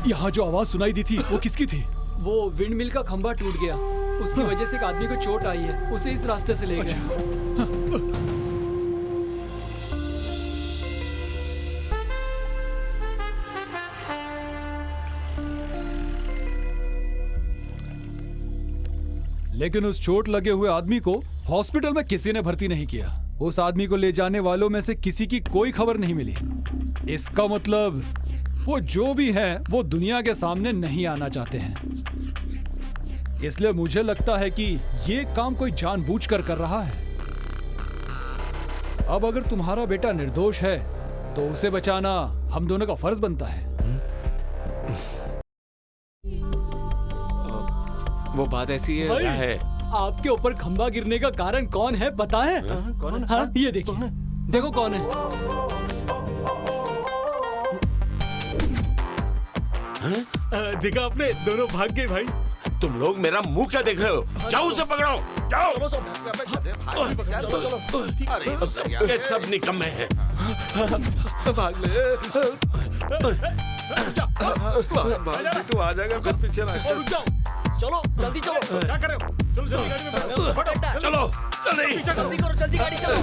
यहाँ जो आवाज सुनाई दी थी वो किसकी थी? वो विंड मिल का खंभा टूट गया, उसकी वजह से एक आदमी को चोट आई है, उसे इस रास्ते से ले गए। लेकिन उस चोट लगे हुए आदमी को हॉस्पिटल में किसी ने भर्ती नहीं किया। उस आदमी को ले जाने वालों में से किसी की कोई खबर नहीं मिली। इसका मतलब वो जो भी है वो दुनिया के सामने नहीं आना चाहते हैं। इसलिए मुझे लगता है कि ये काम कोई जानबूझकर कर रहा है। अब अगर तुम्हारा बेटा निर्दोष है तो उसे बचाना हम दोनों का फर्ज बनता है। वो बात ऐसी है। क्या है? आपके ऊपर खंभा गिरने का कारण कौन है बताएं? कौन है? हाँ, ये देखिए, देखो कौन है। देखा आपने, दोनों भाग गए भाई। तुम लोग मेरा मुंह क्या देख रहे हो? जाओ उसे पकड़ो, जाओ। ये सब निकम्मे हैं। भाग ले। तू आ जाएगा फिर पीछे ना। चलो जल्दी चलो। क्या कर रहे हो? चलो जल्दी गाड़ी में बैठो। चलो जल्दी। जल्दी करो, जल्दी गाड़ी चलो।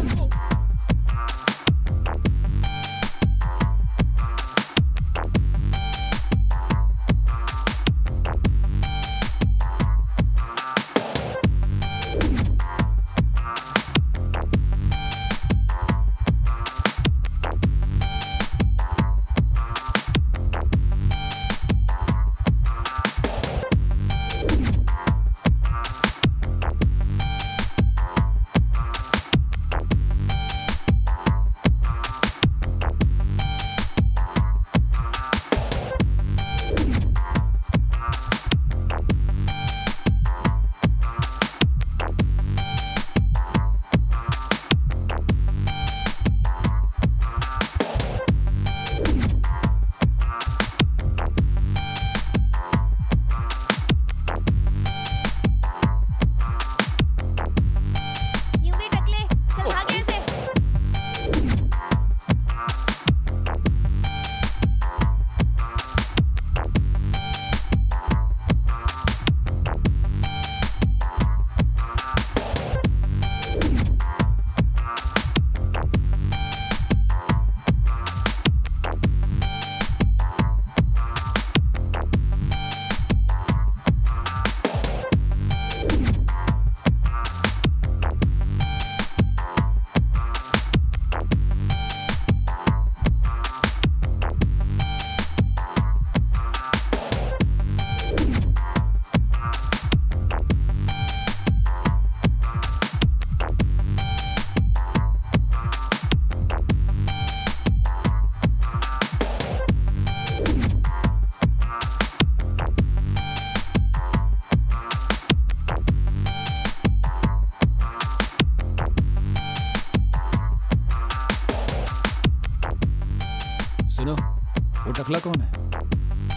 सुनो, वो टकला कौन है?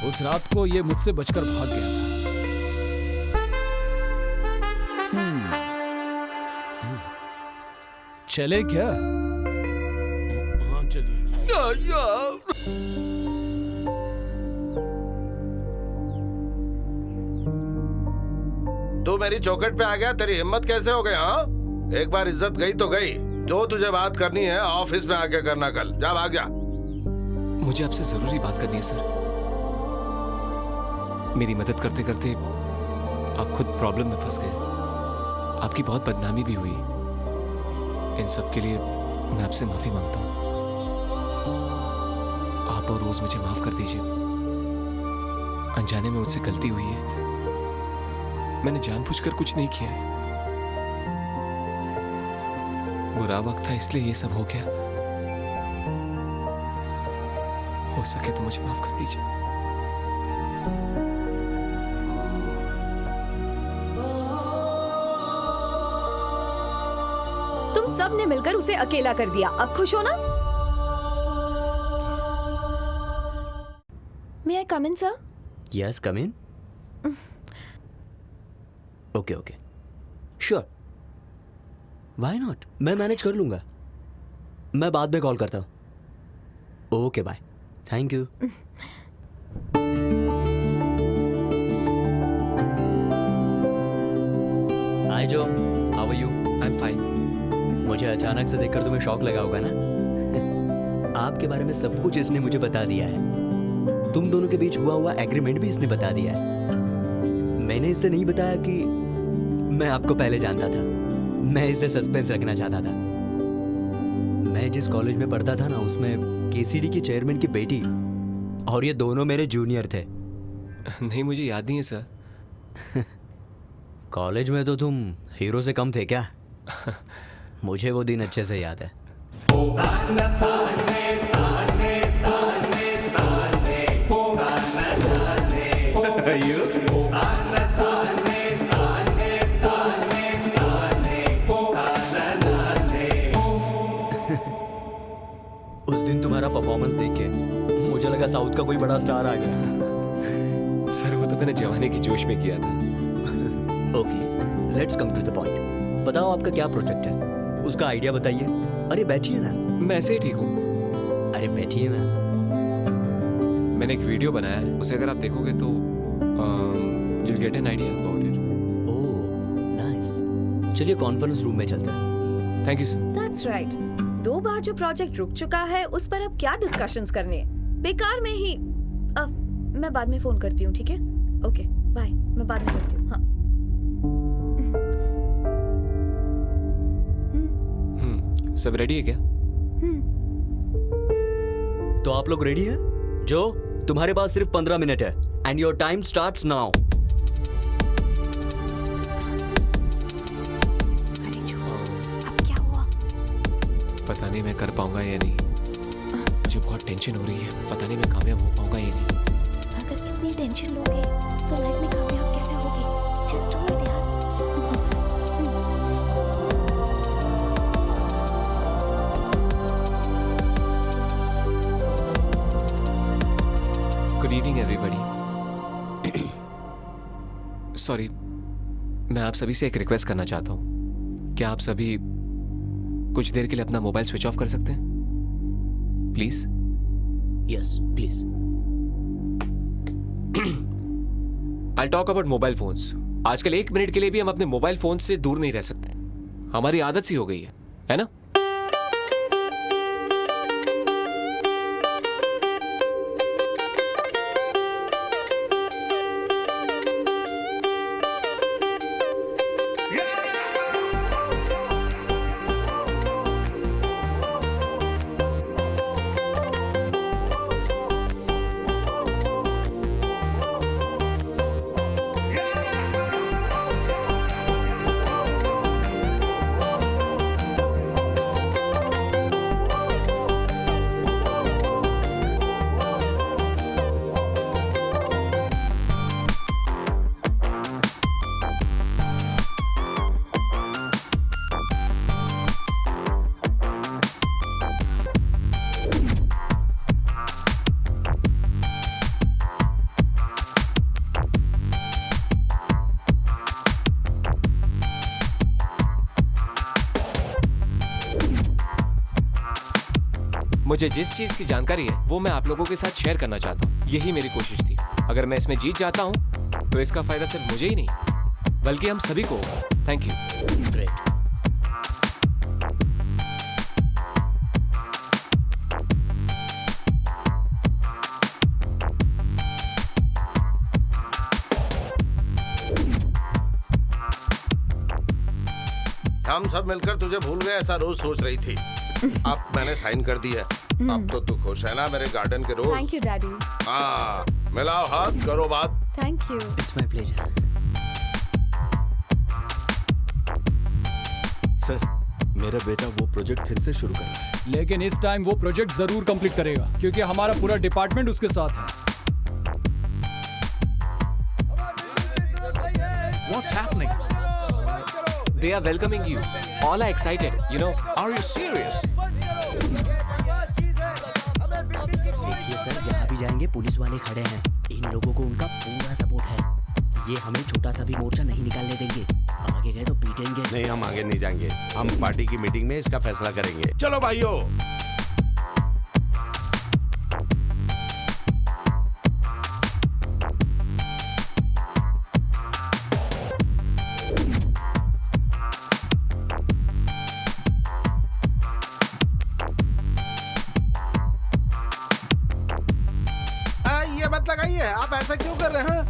उस रात को ये मुझसे बचकर भाग गया था। चले क्या? हाँ चलिए। तू मेरी चौखट पे आ गया, तेरी हिम्मत कैसे हो गई? हाँ, एक बार इज्जत गई तो गई। जो तुझे बात करनी है ऑफिस में आके करना, कल जा, भाग जा। मुझे आपसे जरूरी बात करनी है सर। मेरी मदद करते करते आप खुद प्रॉब्लम में फंस गए। आपकी बहुत बदनामी भी हुई। इन सब के लिए मैं आपसे माफी मांगता हूँ। आप और रोज मुझे माफ कर दीजिए। अनजाने में मुझसे गलती हुई है। मैंने जानबूझकर कुछ नहीं किया है। बुरा वक्त था इसलिए ये सब हो गया। हो सके तो मुझे माफ कर दीजिए। तुम सब ने मिलकर उसे अकेला कर दिया, अब खुश हो ना? May I come in, sir? Yes, come in. Okay. Sure. Why not, मैं मैनेज कर लूंगा। मैं बाद में कॉल करता हूँ। Okay bye, thank you. Hi Joe, how are you? I am fine. मुझे अचानक से देखकर तुम्हें शॉक लगा होगा ना? आपके बारे में सब कुछ इसने मुझे बता दिया है। तुम दोनों के बीच हुआ एग्रीमेंट भी इसने बता दिया है। मैंने इसे नहीं बताया कि मैं आपको पहले जानता था। मैं इसे सस्पेंस रखना चाहता था। मैं जिस कॉलेज में पढ़ता था ना, उसमें केसीडी की चेयरमैन की बेटी और ये दोनों मेरे जूनियर थे। नहीं, मुझे याद नहीं है सर। कॉलेज में तो तुम हीरो से कम थे क्या? मुझे वो दिन अच्छे से याद है। उस दिन तुम्हारा परफॉर्मेंस देख के मुझे लगा साउथ का कोई बड़ा स्टार आ गया। सर वो तो मैंने जवानी की जोश में किया था। Okay, let's come to the point. बताओ आपका क्या प्रोजेक्ट है, उसका आइडिया बताइए। अरे बैठिए ना। मैं ऐसे ही ठीक हूँ। अरे बैठिए ना। मैंने एक वीडियो बनाया है, उसे अगर आप देखोगे तो you'll get an idea about it. Oh nice. चलिए कॉन्फ्रेंस रूम में चलते हैं। Thank you sir. That's right. 2 बार जो प्रोजेक्ट रुक चुका है उस पर अब क्या डिस्कशंस करने, बेकार में ही। अब मैं बाद में फोन करती हूँ, ठीक है? ओके बाय, मैं बाद में करती हूँ। हाँ सब रेडी है क्या? तो आप लोग रेडी हैं? जो तुम्हारे पास सिर्फ 15 मिनट है and your time starts now. अरे जो, अब क्या हुआ? पता नहीं मैं कर पाऊंगा या नहीं। मुझे बहुत टेंशन हो रही है, पता नहीं मैं कामयाब हो पाऊंगा या नहीं। अगर इतनी टेंशन लोगे तो लाइफ में कामयाब कैसे होगे? जस्ट डू इट यार। Good evening everybody. सॉरी, मैं आप सभी से एक रिक्वेस्ट करना चाहता हूँ। क्या आप सभी कुछ देर के लिए अपना मोबाइल स्विच ऑफ कर सकते हैं please? Yes please. I talk about mobile phones. आजकल 1 मिनट के लिए भी हम अपने मोबाइल फोन से दूर नहीं रह सकते। हमारी आदत सी हो गई है ना? मुझे जिस चीज की जानकारी है वो मैं आप लोगों के साथ शेयर करना चाहता हूँ। यही मेरी कोशिश थी। अगर मैं इसमें जीत जाता हूँ तो इसका फायदा सिर्फ मुझे ही नहीं बल्कि हम सभी को होगा। Thank you. ग्रेट। हम सब मिलकर तुझे भूल गए ऐसा रोज सोच रही थी। अब मैंने साइन कर दी है। अब तो तू खुश है ना मेरे गार्डन के रोज? Thank you daddy. हाँ, मिलाओ हाथ, करो बात। Thank you. It's my pleasure. Sir, मेरा बेटा वो प्रोजेक्ट फिर से शुरू कर रहा है। लेकिन इस टाइम वो प्रोजेक्ट जरूर कंप्लीट करेगा क्योंकि हमारा पूरा डिपार्टमेंट उसके साथ है। What's happening? They are welcoming you. All are excited, you know. Are you serious? देखिए सर, जहाँ भी जाएंगे पुलिस वाले खड़े हैं। इन लोगों को उनका पूरा सपोर्ट है। ये हमें छोटा सा भी मोर्चा नहीं निकालने देंगे। आगे आगे गए तो पीटेंगे। नहीं, हम आगे नहीं जाएंगे। हम पार्टी की मीटिंग में इसका फैसला करेंगे। चलो भाइयों। ये मत लगाइए, आप ऐसा क्यों कर रहे हैं?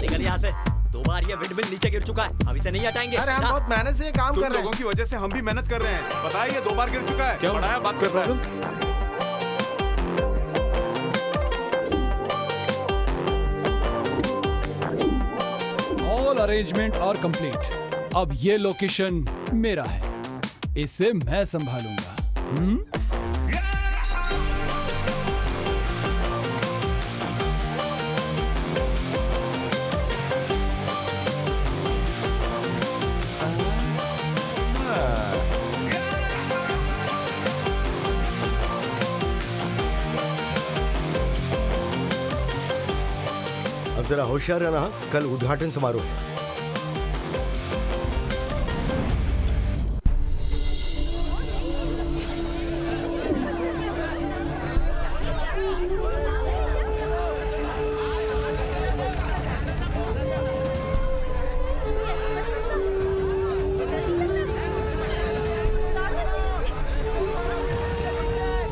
निकल यहाँ से। 2 बार ये विंडमिल नीचे गिर चुका है, अब इसे नहीं हटाएंगे। अरे हम बहुत मेहनत से ये काम कर रहे हैं। की वजह से हम भी मेहनत कर रहे हैं। पता है ये 2 बार गिर चुका है। क्या बढ़ाया बात कर रहा है। All arrangement are complete. अब ये लोकेशन मेरा है, इसे मैं संभालूंगा। अब जरा होशियार रहना, कल उद्घाटन समारोह है।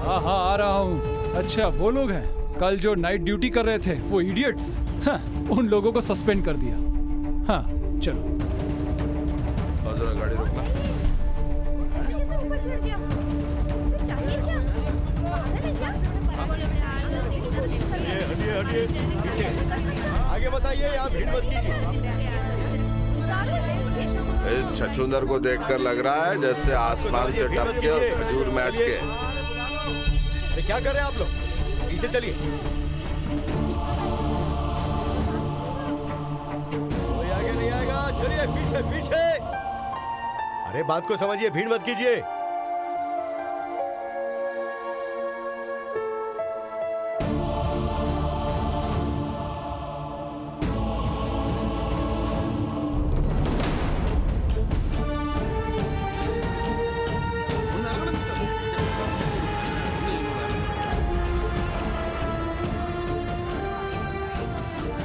हाँ आ रहा हूँ। अच्छा वो लोग हैं, कल जो नाइट ड्यूटी कर रहे थे वो इडियट्स। हाँ, उन लोगों को सस्पेंड कर दिया। हाँ चलो। जरा गाड़ी रोकना। हटिए पीछे आगे बताइए, आप भीड़ मत कीजिए। इस छछूंदर को देखकर लग रहा है जैसे आसमान से टपके और खजूर में अटके। अरे क्या कर रहे हैं आप लोग? पीछे चलिए। कोई आगे नहीं आएगा, चलिए पीछे पीछे। अरे बात को समझिए, भीड़ मत कीजिए।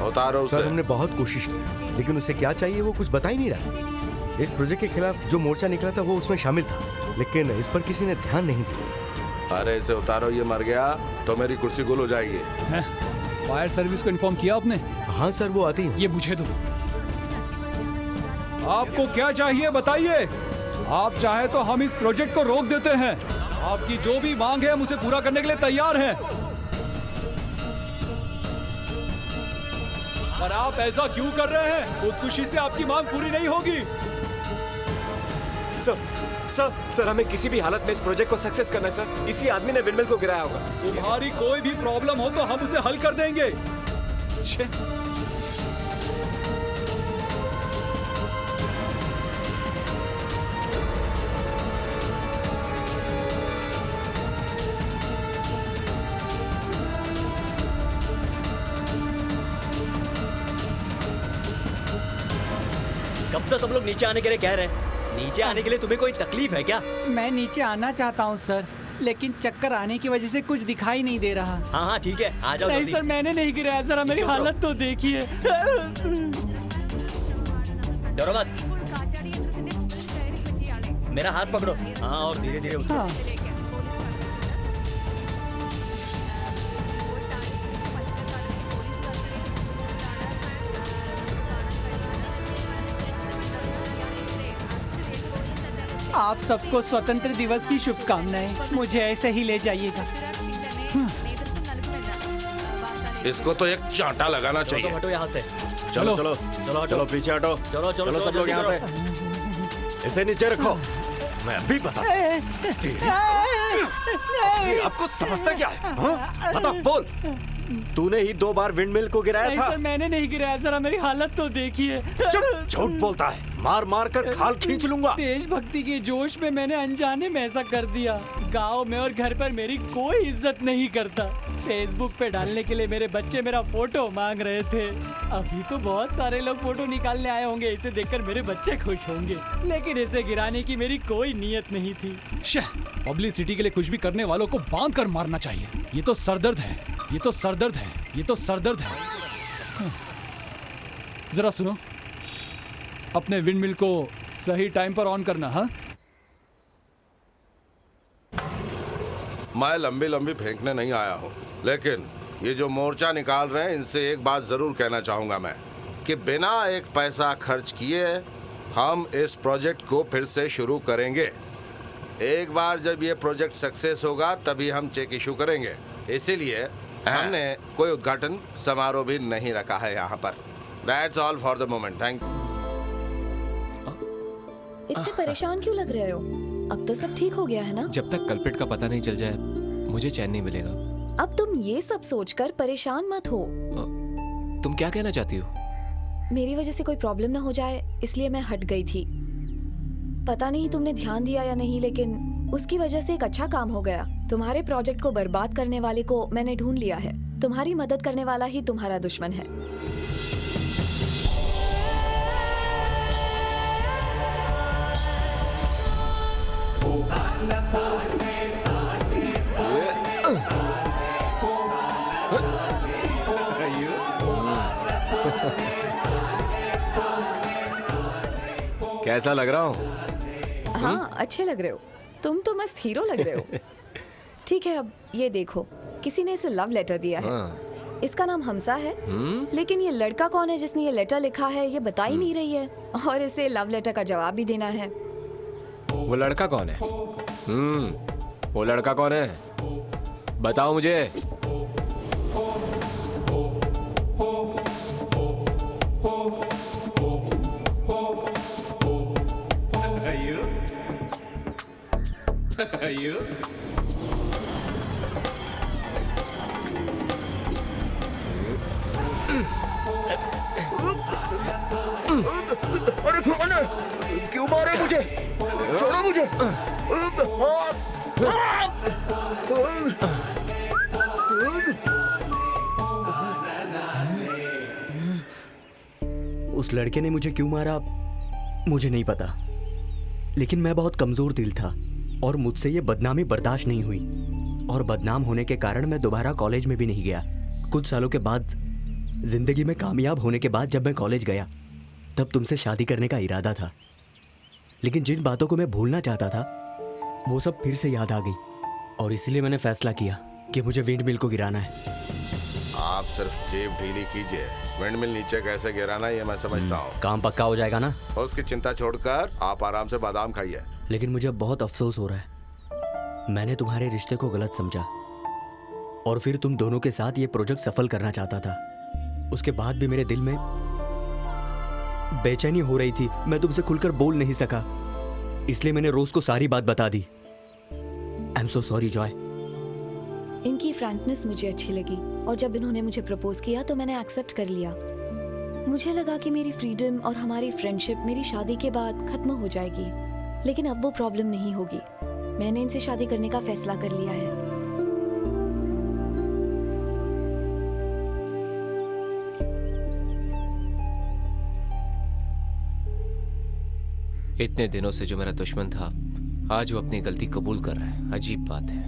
उतारो उसे। सर हमने बहुत कोशिश की, लेकिन उसे क्या चाहिए वो कुछ बता ही नहीं रहा। इस प्रोजेक्ट के खिलाफ जो मोर्चा निकला था वो उसमें शामिल था, लेकिन इस पर किसी ने ध्यान नहीं दिया। अरे इसे उतारो, ये मर गया तो मेरी कुर्सी गुल हो जाएगी। फायर सर्विस को इन्फॉर्म किया आपने? हाँ सर, वो आती है। ये मुझे दो। आपको क्या चाहिए बताइए। आप चाहे तो हम इस प्रोजेक्ट को रोक देते हैं। आपकी जो भी मांग है हम उसे पूरा करने के लिए तैयार हैं। पर आप ऐसा क्यों कर रहे हैं? खुदकुशी से आपकी मांग पूरी नहीं होगी। सर हमें किसी भी हालत में इस प्रोजेक्ट को सक्सेस करना है सर। इसी आदमी ने विंडमिल को गिराया होगा। तुम्हारी कोई भी प्रॉब्लम हो तो हम उसे हल कर देंगे। छे। कब से सब लोग नीचे आने के लिए कह रहे हैं? नीचे आने के लिए तुम्हें कोई तकलीफ है क्या? मैं नीचे आना चाहता हूँ सर, लेकिन चक्कर आने की वजह से कुछ दिखाई नहीं दे रहा। हाँ ठीक है, आ जाओ नहीं जल्दी। सर, मैंने नहीं गिराया सर, मेरी नीचे उतरो। हालत तो देखिए। डरो मत, मेरा हाथ पकड़ो। हाँ और धीरे धीरे उठो। हाँ। आप सबको स्वतंत्र दिवस की शुभकामनाएं। मुझे ऐसे ही ले जाइएगा। इसको तो एक चांटा लगाना चलो चाहिए। हटो यहाँ से। चलो चलो हटो। चलो पीछे हटो। चलो चलो चलो सब लोग यहाँ जल्दी से। इसे नीचे रखो। मैं अभी बता। आपको समझता क्या है? हाँ? बता, बोल। तूने ही 2 बार विंडमिल को गिराया नहीं था। सर, मैंने नहीं गिराया। जरा मेरी हालत तो देखिए। चुप, झूठ बोलता है। मार मार कर खाल खींच लूंगा। देशभक्ति के जोश में मैंने अनजाने में ऐसा कर दिया। गांव में और घर पर मेरी कोई इज्जत नहीं करता। फेसबुक पे डालने के लिए मेरे बच्चे मेरा फोटो मांग रहे थे। अभी तो बहुत सारे लोग फोटो निकालने आए होंगे। इसे देखकर मेरे बच्चे खुश होंगे, लेकिन इसे गिराने की मेरी कोई नीयत नहीं थी। पब्लिसिटी के लिए कुछ भी करने वालों को बांध कर मारना चाहिए। ये तो सरदर्द है, ये तो सरदर्द है, ये तो सरदर्द है। जरा सुनो, अपने विंडमिल को सही टाइम पर ऑन करना। हाँ, मैं लंबी लंबी फेंकने नहीं आया हूँ, लेकिन ये जो मोर्चा निकाल रहे हैं इनसे एक बात जरूर कहना चाहूंगा मैं, कि बिना एक पैसा खर्च किए हम इस प्रोजेक्ट को फिर से शुरू करेंगे। एक बार जब ये प्रोजेक्ट सक्सेस होगा तभी हम चेक इशू करेंगे। इसीलिए हमने कोई उद्घाटन समारोह भी नहीं रखा है यहाँ पर। That's all for the moment. Thank you. इतने परेशान क्यों लग रहे हो? अब तो सब ठीक हो गया है ना? जब तक कल्प्रिट का पता नहीं चल जाए मुझे चैन नहीं मिलेगा। अब तुम ये सब सोचकर परेशान मत हो। तुम क्या कहना चाहती हो? मेरी वजह से कोई प्रॉब्लम ना हो जाए इसलिए मैं हट गई थी। पता नहीं तुमने ध्यान दिया या नहीं, लेकिन उसकी वजह से एक अच्छा काम हो गया। तुम्हारे प्रोजेक्ट को बर्बाद करने वाले को मैंने ढूंढ लिया है। तुम्हारी मदद करने वाला ही तुम्हारा दुश्मन है। कैसा लग रहा हूँ? हाँ, अच्छे लग रहे हो। तुम तो मस्त हीरो लग रहे हो। ठीक है, अब ये देखो, किसी ने इसे लव लेटर दिया है। इसका नाम हमसा है, लेकिन ये लड़का कौन है जिसने ये लेटर लिखा है ये बता ही नहीं रही है, और इसे लव लेटर का जवाब भी देना है। वो लड़का कौन है? वो लड़का कौन है? बताओ मुझे। अरे कौन है? क्यों मारे मुझे? छोड़ो मुझे। उस लड़के ने मुझे क्यों मारा मुझे नहीं पता, लेकिन मैं बहुत कमजोर दिल था और मुझसे ये बदनामी बर्दाश्त नहीं हुई, और बदनाम होने के कारण मैं दोबारा कॉलेज में भी नहीं गया। कुछ सालों के बाद, जिंदगी में कामयाब होने के बाद जब मैं कॉलेज गया तब तुमसे शादी करने का इरादा था, लेकिन जिन बातों को मैं भूलना चाहता था वो सब फिर से याद आ गई, और इसलिए मैंने फैसला किया कि मुझे विंडमिल को गिराना है। आप सिर्फ जेब ढीली कीजिए, विंडमिल नीचे कैसे गिराना ये मैं समझता हूँ। काम पक्का हो जाएगा ना? उसकी चिंता छोड़कर आप आराम से बादाम खाइए। लेकिन मुझे बहुत अफसोस हो रहा है, मैंने तुम्हारे रिश्ते को गलत समझा और फिर तुम दोनों के साथ ये प्रोजेक्ट सफल करना चाहता था। उसके बाद भी मेरे दिल में बेचैनी हो रही थी, मैं तुमसे खुलकर बोल नहीं सका, इसलिए मैंने रोज को सारी बात बता दी। I am so sorry Joy. इनकी फ्रैंकनेस मुझे अच्छी लगी, और जब इन्होंने मुझे प्रपोज किया तो मैंने एक्सेप्ट कर लिया। मुझे लगा कि मेरी फ्रीडम और हमारी फ्रेंडशिप मेरी शादी के बाद खत्म हो जाएगी, लेकिन अब वो प्रॉब्लम नहीं होगी। मैंने इनसे शादी करने का फैसला कर लिया है। इतने दिनों से जो मेरा दुश्मन था आज वो अपनी गलती कबूल कर रहा है। अजीब बात है।